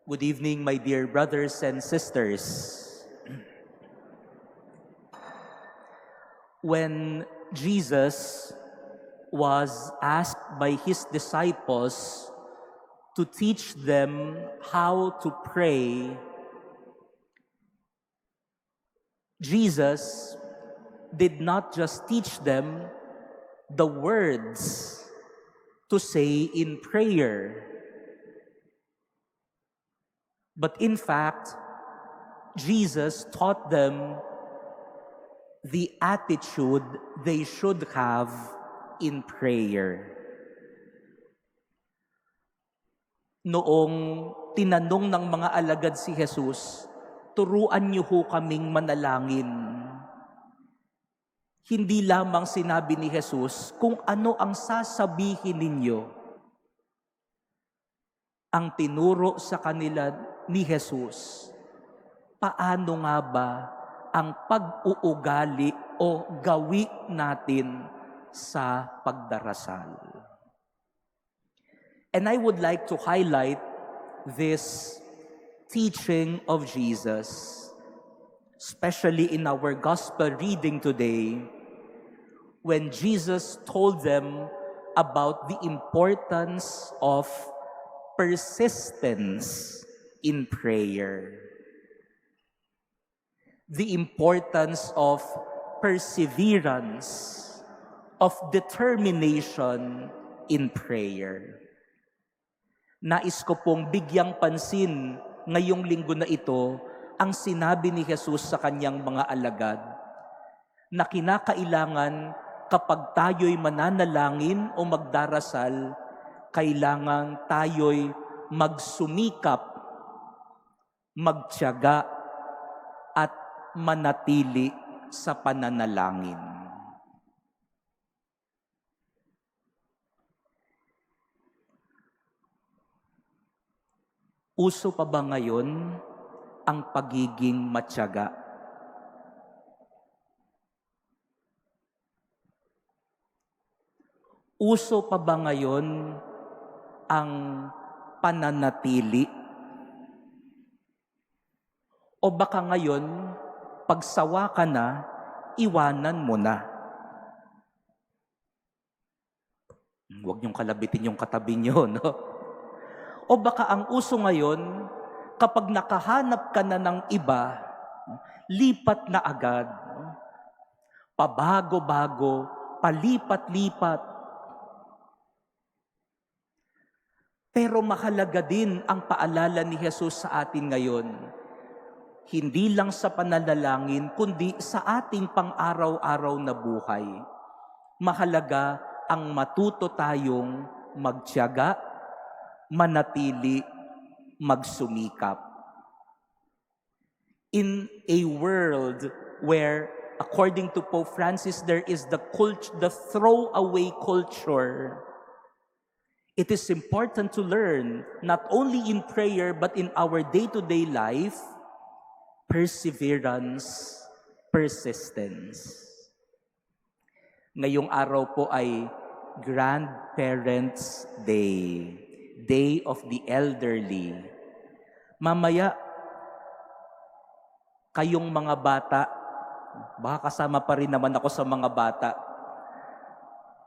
Good evening, my dear brothers and sisters. When Jesus was asked by his disciples to teach them how to pray, Jesus did not just teach them the words to say in prayer, but in fact, Jesus taught them the attitude they should have in prayer. Noong tinanong ng mga alagad si Jesus, turuan niyo ho kaming manalangin. Hindi lamang sinabi ni Jesus kung ano ang sasabihin ninyo. Ang tinuro sa kanila ni Jesus, paano nga ba ang pag-uugali o gawi natin sa pagdarasal? And I would like to highlight this teaching of Jesus, especially in our gospel reading today, when Jesus told them about the importance of persistence in prayer. The importance of perseverance, of determination in prayer. Nais ko pong bigyang pansin ngayong linggo na ito ang sinabi ni Jesus sa kanyang mga alagad na kinakailangan kapag tayo'y mananalangin o magdarasal, kailangan tayo'y magsumikap, magtiyaga, at manatili sa pananalangin. Uso pa ba ngayon ang pagiging matyaga? Uso pa ba ngayon ang pananatili? O baka ngayon, pagsawa ka na, iwanan mo na? Huwag niyong kalabitin yung katabi niyo, no? O baka ang uso ngayon, kapag nakahanap ka na ng iba, lipat na agad. Pabago-bago, palipat-lipat. Pero mahalaga din ang paalala ni Jesus sa atin ngayon. Hindi lang sa pananalangin, kundi sa ating pang-araw-araw na buhay. Mahalaga ang matuto tayong magtiyaga, manatili, magsumikap. In a world where, according to Pope Francis, there is the throwaway culture, it is important to learn, not only in prayer but in our day-to-day life, perseverance, persistence. Ngayong araw po ay Grandparents' Day, Day of the Elderly. Mamaya, kayong mga bata, baka kasama pa rin naman ako sa mga bata,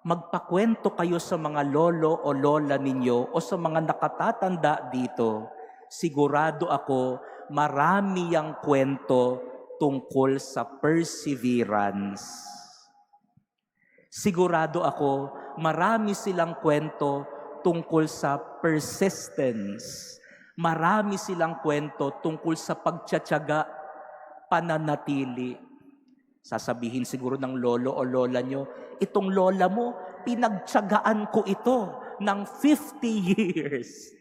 magpakwento kayo sa mga lolo o lola ninyo o sa mga nakatatanda dito. Sigurado ako, marami ang kwento tungkol sa perseverance. Sigurado ako, marami silang kwento tungkol sa persistence. Marami silang kwento tungkol sa pagtiyatiyaga, pananatili. Sasabihin siguro ng lolo o lola nyo, itong lola mo, pinagtiyagaan ko ito ng 50 years.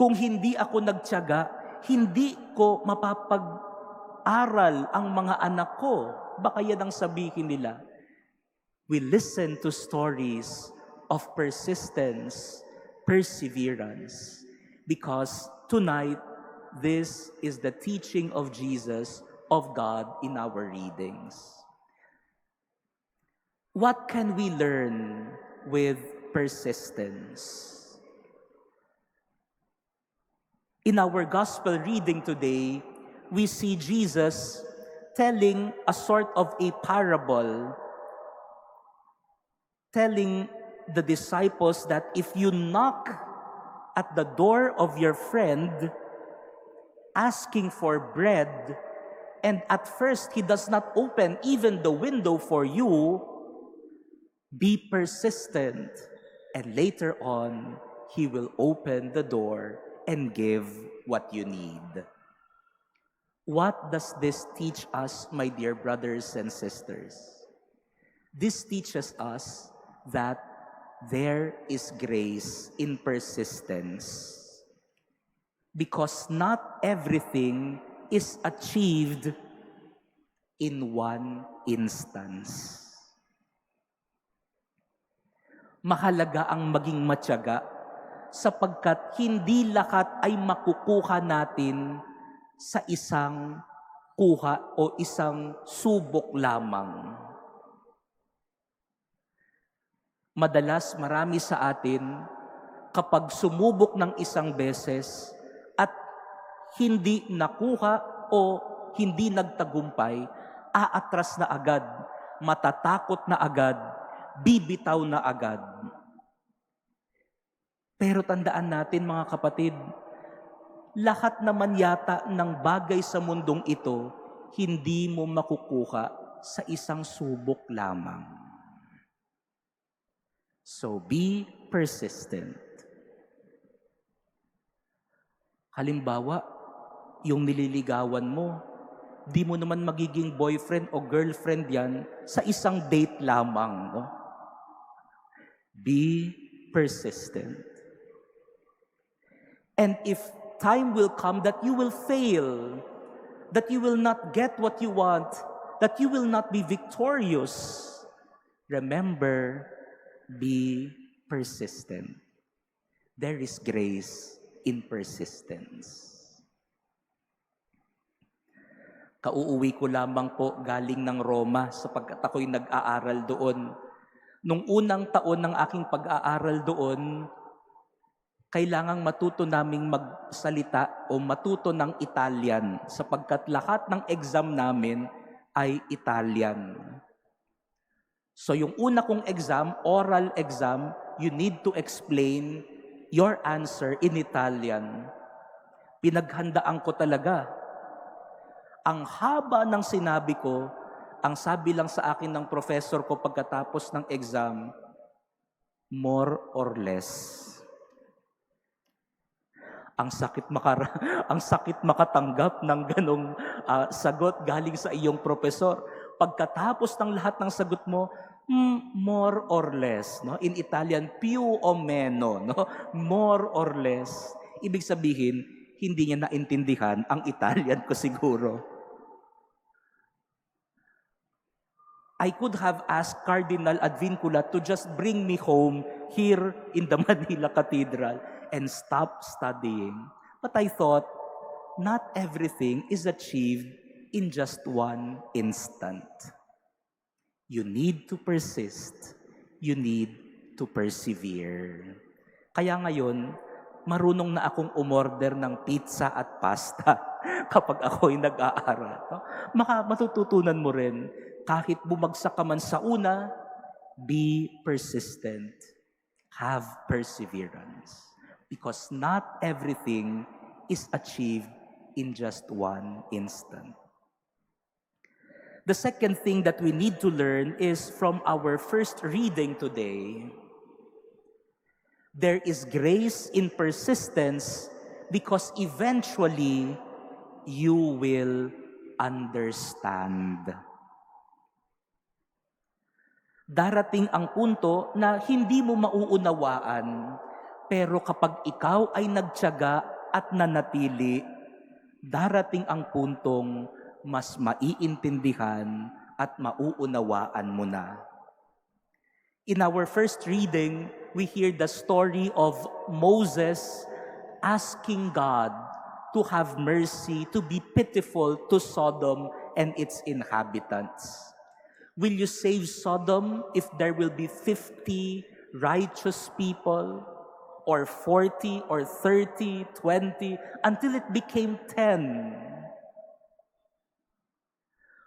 Kung hindi ako nagtiyaga, hindi ko mapapag-aral ang mga anak ko. Baka yan ang sabihin nila. We listen to stories of persistence, perseverance, because tonight, this is the teaching of Jesus, of God in our readings. What can we learn with persistence? In our gospel reading today, we see Jesus telling a sort of a parable, telling the disciples that if you knock at the door of your friend asking for bread, and at first he does not open even the window for you, be persistent, and later on, he will open the door and give what you need. What does this teach us, my dear brothers and sisters? This teaches us that there is grace in persistence, because not everything is achieved in one instance. Mahalaga ang maging matyaga sapagkat hindi lahat ay makukuha natin sa isang kuha o isang subok lamang. Madalas marami sa atin kapag sumubok ng isang beses at hindi nakuha o hindi nagtagumpay, aatras na agad, matatakot na agad, bibitaw na agad. Pero tandaan natin mga kapatid, lahat naman yata ng bagay sa mundong ito, hindi mo makukuha sa isang subok lamang. So be persistent. Halimbawa, yung nililigawan mo, di mo naman magiging boyfriend o girlfriend yan sa isang date lamang. No? Be persistent. And if time will come that you will fail, that you will not get what you want, that you will not be victorious, remember, be persistent. There is grace in persistence. Kauuwi ko lamang po galing ng Roma sapagkat ako'y nag-aaral doon. Nung unang taon ng aking pag-aaral doon, kailangang matuto naming magsalita o matuto ng Italian sapagkat lahat ng exam namin ay Italian. So yung una kong exam, oral exam, you need to explain your answer in Italian. Pinaghandaan ko talaga. Ang haba ng sinabi ko, ang sabi lang sa akin ng professor ko pagkatapos ng exam, more or less. Ang sakit makatanggap ng ganong sagot galing sa iyong professor. Pagkatapos ng lahat ng sagot mo, more or less, no? In Italian, più o meno, no? More or less. Ibig sabihin, hindi niya naintindihan ang Italian ko siguro. I could have asked Cardinal Advincula to just bring me home here in the Manila Cathedral and stop studying. But I thought, not everything is achieved in just one instant. You need to persist. You need to persevere. Kaya ngayon, marunong na akong umorder ng pizza at pasta kapag ako'y nag-aaral. No? Matututunan mo rin, kahit bumagsak ka man sa una, be persistent. Have perseverance. Because not everything is achieved in just one instant. The second thing that we need to learn is from our first reading today. There is grace in persistence because eventually you will understand. Darating ang punto na hindi mo mauunawaan, pero kapag ikaw ay nagtiyaga at nanatili, darating ang puntong mas maiintindihan at mauunawaan mo na. In our first reading, we hear the story of Moses asking God to have mercy, to be pitiful to Sodom and its inhabitants. Will you save Sodom if there will be 50 righteous people? or 40 or 30, 20, until it became 10.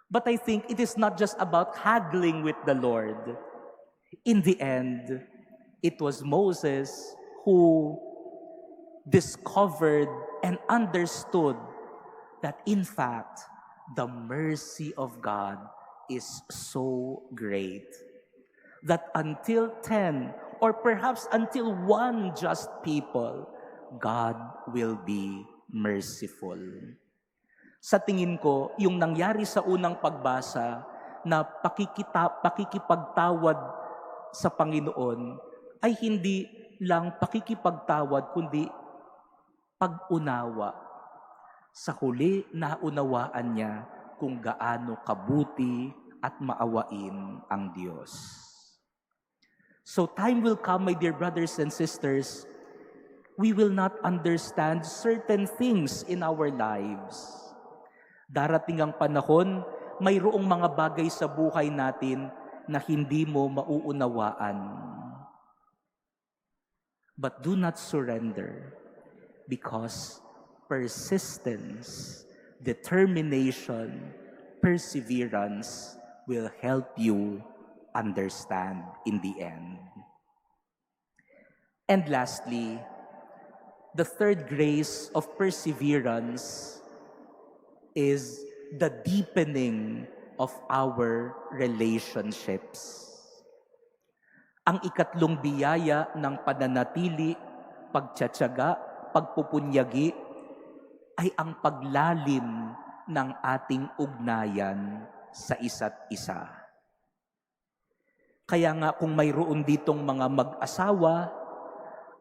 But I think it is not just about haggling with the Lord. In the end, it was Moses who discovered and understood that in fact, the mercy of God is so great that until 10 or perhaps until one just people, God will be merciful. Sa tingin ko, yung nangyari sa unang pagbasa na pakikipagtawad sa Panginoon ay hindi lang pakikipagtawad kundi pag-unawa. Sa huli, naunawaan niya kung gaano kabuti at maawain ang Diyos. So time will come, my dear brothers and sisters, we will not understand certain things in our lives. Darating ang panahon, mayroong mga bagay sa buhay natin na hindi mo mauunawaan. But do not surrender, because persistence, determination, perseverance will help you understand in the end. And lastly, the third grace of perseverance is the deepening of our relationships. Ang ikatlong biyaya ng pananatili, pagtsatsaga, pagpupunyagi ay ang paglalim ng ating ugnayan sa isa't isa. Kaya nga kung mayroon ditong mga mag-asawa,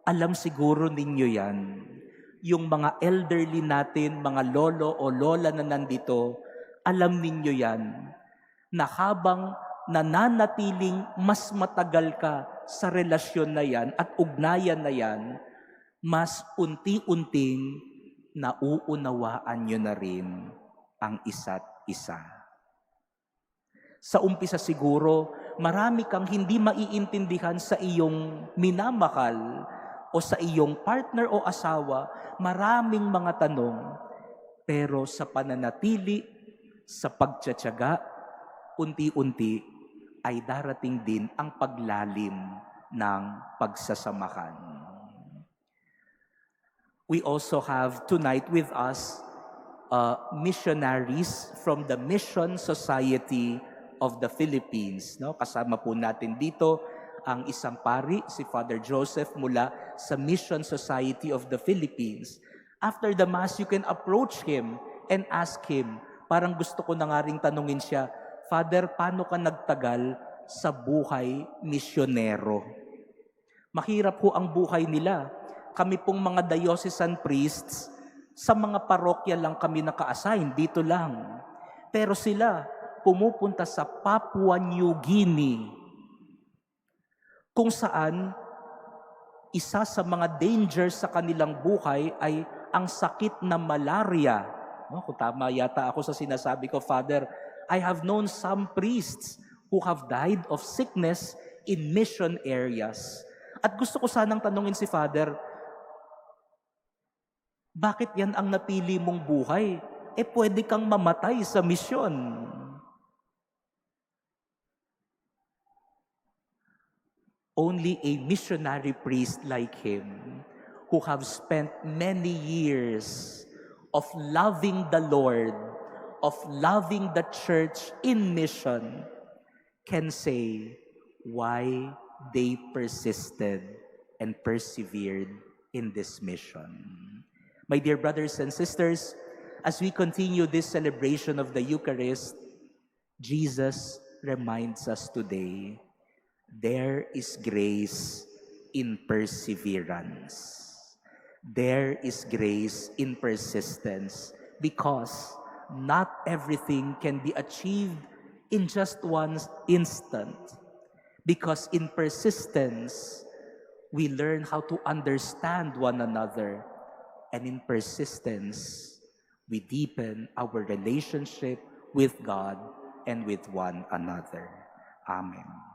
alam siguro ninyo yan. Yung mga elderly natin, mga lolo o lola na nandito, alam ninyo yan na habang nananatiling mas matagal ka sa relasyon na yan at ugnayan na yan, mas unti-unting nauunawaan nyo na rin ang isa't isa. Sa umpisa siguro, marami kang hindi maiintindihan sa iyong minamahal o sa iyong partner o asawa, maraming mga tanong. Pero sa pananatili, sa pagtsatsaga, unti-unti ay darating din ang paglalim ng pagsasamahan. We also have tonight with us missionaries from the Mission Society of the Philippines. No? Kasama po natin dito ang isang pari, si Father Joseph mula sa Mission Society of the Philippines. After the Mass, you can approach him and ask him. Parang gusto ko na nga ring tanungin siya, Father, paano ka nagtagal sa buhay misyonero? Mahirap po ang buhay nila. Kami pong mga diocesan priests, sa mga parokya lang kami naka-assign, dito lang. Pero sila, pumupunta sa Papua New Guinea, kung saan isa sa mga dangers sa kanilang buhay ay ang sakit na malaria. No, kung tama yata ako sa sinasabi ko, Father, I have known some priests who have died of sickness in mission areas. At gusto ko sanang tanungin si Father, bakit yan ang napili mong buhay? Pwede kang mamatay sa misyon. Only a missionary priest like him, who have spent many years of loving the Lord, of loving the church in mission, can say why they persisted and persevered in this mission. My dear brothers and sisters, as we continue this celebration of the Eucharist, Jesus reminds us today, there is grace in perseverance. There is grace in persistence, because not everything can be achieved in just one instant. Because in persistence, we learn how to understand one another. And in persistence, we deepen our relationship with God and with one another. Amen.